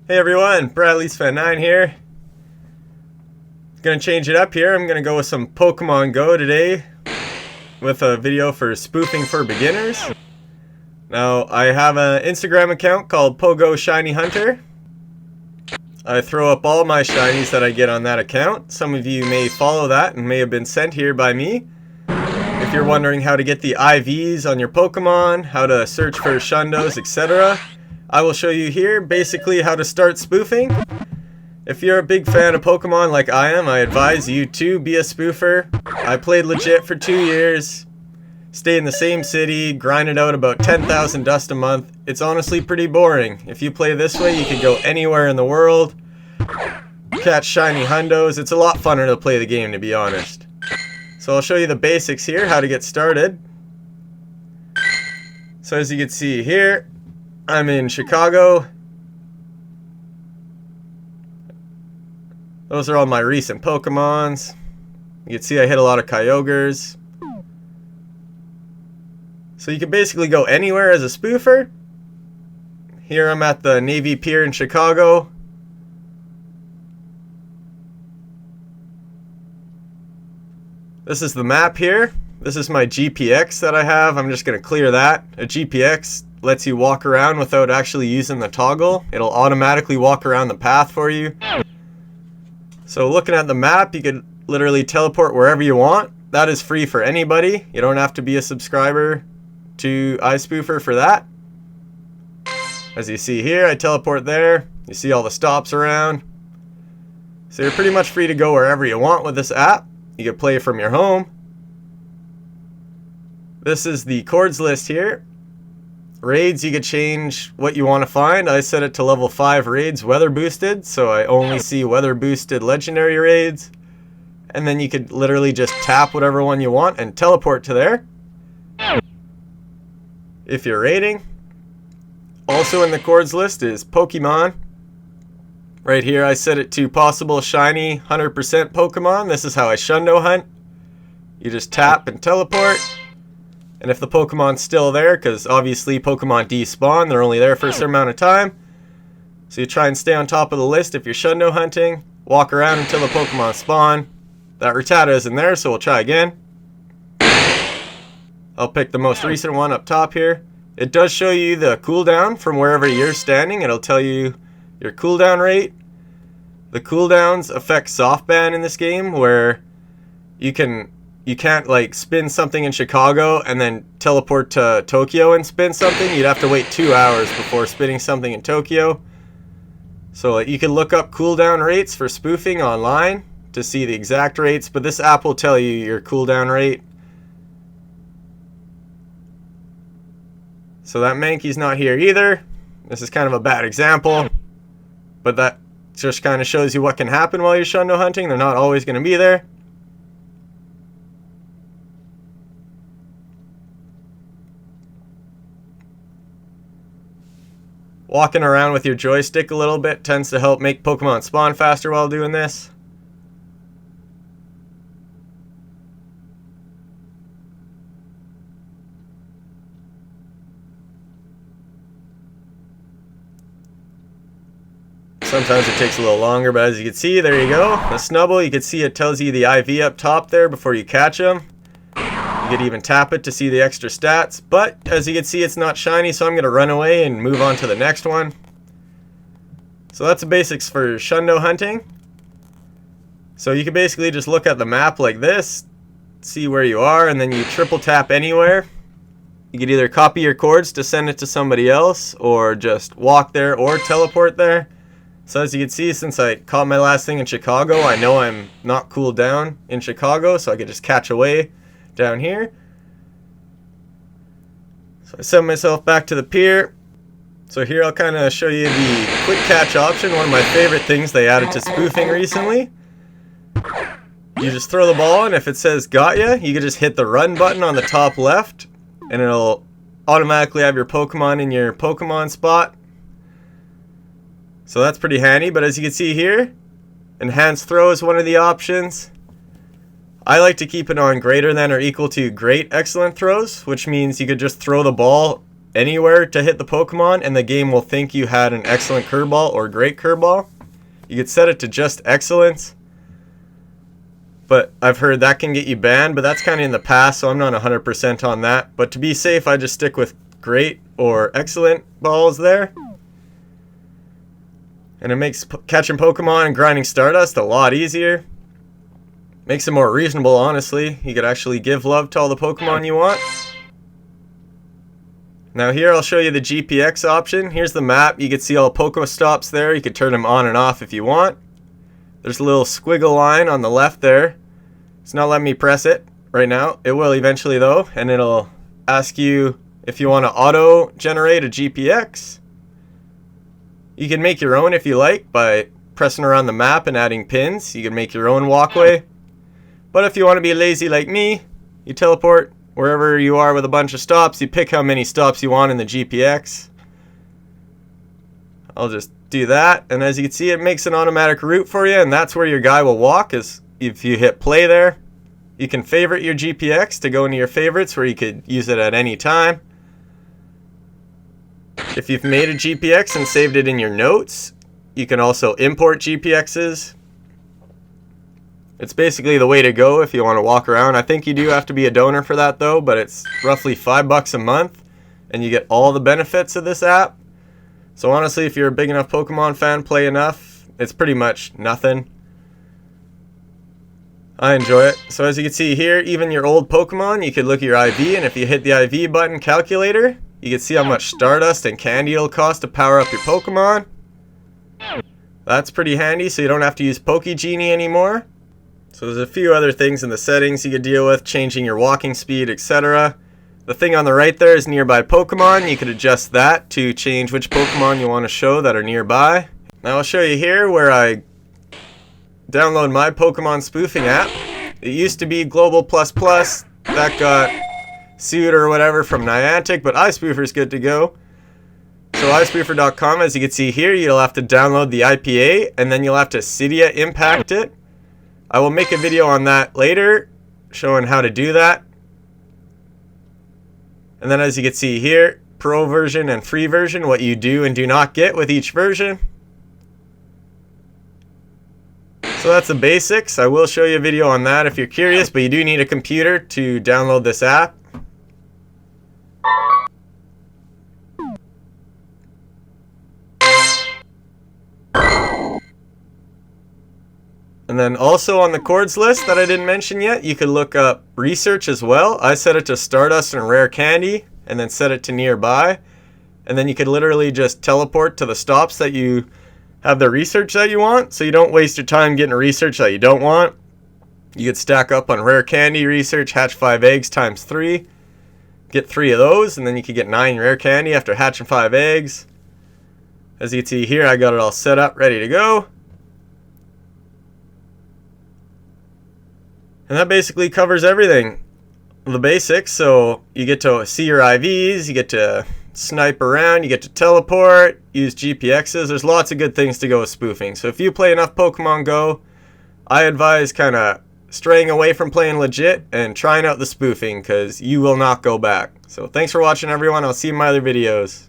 Hey everyone, Bradley's Fan 9 here. Gonna change it up here. I'm gonna go with some Pokemon Go today with a video for Spoofing for Beginners. Now, I have an Instagram account called Pogo Shiny Hunter. I throw up all my shinies that I get on that account. Some of you may follow that and may have been sent here by me. If you're wondering how to get the IVs on your Pokemon, how to search for Shundos, etc., I will show you here basically how to start spoofing. If you're a big fan of Pokemon like I am, I advise you to be a spoofer. I played legit for 2 years, stay in the same city, grinded out about 10,000 dust a month. It's honestly pretty boring. If you play this way, you can go anywhere in the world, catch shiny hundos. It's a lot funner to play the game, to be honest. So I'll show you the basics here, how to get started. So as you can see here, I'm in Chicago. Those are all my recent Pokemons. You can see I hit a lot of Kyogres. So you can basically go anywhere as a spoofer. Here I'm at the Navy Pier in Chicago. This is the map here. This is my GPX that I have. I'm just going to clear that. A GPX lets you walk around without actually using the toggle. It'll automatically walk around the path for you. So looking at the map, you could literally teleport wherever you want. That is free for anybody. You don't have to be a subscriber to iSpoofer for that. As you see here, I teleport there. You see all the stops around. So you're pretty much free to go wherever you want with this app. You can play from your home. This is the chords list here. Raids, you could change what you want to find. I set it to level 5 raids, weather boosted, so I only see weather boosted legendary raids. And then you could literally just tap whatever one you want and teleport to there if you're raiding. Also in the chords list is Pokemon. Right here I set it to possible shiny 100% Pokemon. This is how I Shundo hunt. You just tap and teleport. And if the Pokemon's still there, because obviously Pokemon despawn, they're only there for a certain amount of time. So you try and stay on top of the list if you're Shundo hunting. Walk around until the Pokemon spawn. That Rattata isn't there, so we'll try again. I'll pick the most recent one up top here. It does show you the cooldown from wherever you're standing. It'll tell you your cooldown rate. The cooldowns affect softban in this game, where you can't like spin something in Chicago and then teleport to Tokyo and spin something. You'd have to wait 2 hours before spinning something in Tokyo. So you can look up cooldown rates for spoofing online to see the exact rates, but this app will tell you your cooldown rate. So that Mankey's not here either. This is kind of a bad example, but that just kind of shows you what can happen while you're Shundo hunting. They're not always going to be there. Walking around with your joystick a little bit tends to help make Pokemon spawn faster while doing this. Sometimes it takes a little longer, but as you can see, there you go. The Snubble, you can see it tells you the IV up top there before you catch them. You could even tap it to see the extra stats, but as you can see, it's not shiny, so I'm going to run away and move on to the next one. So that's the basics for Shundo hunting. So you can basically just look at the map like this, see where you are, and then you triple tap anywhere. You could either copy your chords to send it to somebody else, or just walk there or teleport there. So as you can see, since I caught my last thing in Chicago, I know I'm not cooled down in Chicago, so I could just catch away down here. So I send myself back to the pier. So here I'll kind of show you the quick catch option, one of my favorite things they added to spoofing recently. You just throw the ball, and if it says got ya, you can just hit the run button on the top left, and it'll automatically have your Pokemon in your Pokemon spot. So that's pretty handy, but as you can see here, enhanced throw is one of the options. I like to keep it on greater than or equal to great excellent throws, which means you could just throw the ball anywhere to hit the Pokemon, and the game will think you had an excellent curveball or great curveball. You could set it to just excellence, but I've heard that can get you banned, but that's kind of in the past, so I'm not 100% on that. But to be safe, I just stick with great or excellent balls there. And it makes catching Pokemon and grinding Stardust a lot easier. Makes it more reasonable, honestly. You could actually give love to all the Pokemon you want. Now here I'll show you the GPX option. Here's the map. You can see all Pokestops there. You could turn them on and off if you want. There's a little squiggle line on the left there. It's not letting me press it right now. It will eventually though, and it'll ask you if you want to auto-generate a GPX. You can make your own if you like by pressing around the map and adding pins. You can make your own walkway. But if you want to be lazy like me, you teleport wherever you are with a bunch of stops. You pick how many stops you want in the GPX. I'll just do that, and as you can see, it makes an automatic route for you, and that's where your guy will walk. Is if you hit play there. You can favorite your GPX to go into your favorites where you could use it at any time. If you've made a GPX and saved it in your notes, you can also import GPXs. It's basically the way to go if you want to walk around. I think you do have to be a donor for that though, but it's roughly $5 a month and you get all the benefits of this app. So honestly, if you're a big enough Pokemon fan, play enough, it's pretty much nothing. I enjoy it. So as you can see here, even your old Pokemon, you could look at your IV, and if you hit the IV button calculator, you can see how much Stardust and candy it'll cost to power up your Pokemon. That's pretty handy, so you don't have to use Pokegenie anymore. So there's a few other things in the settings you could deal with, changing your walking speed, etc. The thing on the right there is nearby Pokemon. You could adjust that to change which Pokemon you want to show that are nearby. Now I'll show you here where I download my Pokemon spoofing app. It used to be Global++. That got sued or whatever from Niantic, but iSpoofer's good to go. So iSpoofer.com, as you can see here, you'll have to download the IPA, and then you'll have to Cydia impact it. I will make a video on that later, showing how to do that. And then as you can see here, pro version and free version, what you do and do not get with each version. So that's the basics. I will show you a video on that if you're curious, but you do need a computer to download this app. And then also on the chords list that I didn't mention yet, you could look up research as well. I set it to Stardust and Rare Candy, and then set it to nearby. And then you could literally just teleport to the stops that you have the research that you want, so you don't waste your time getting a research that you don't want. You could stack up on Rare Candy research, hatch 5 eggs times 3. Get 3 of those, and then you could get 9 Rare Candy after hatching 5 eggs. As you can see here, I got it all set up, ready to go. And that basically covers everything. The basics, so you get to see your IVs, you get to snipe around, you get to teleport, use GPXs. There's lots of good things to go with spoofing. So if you play enough Pokemon Go, I advise kind of straying away from playing legit and trying out the spoofing, because you will not go back. So thanks for watching everyone. I'll see you in my other videos.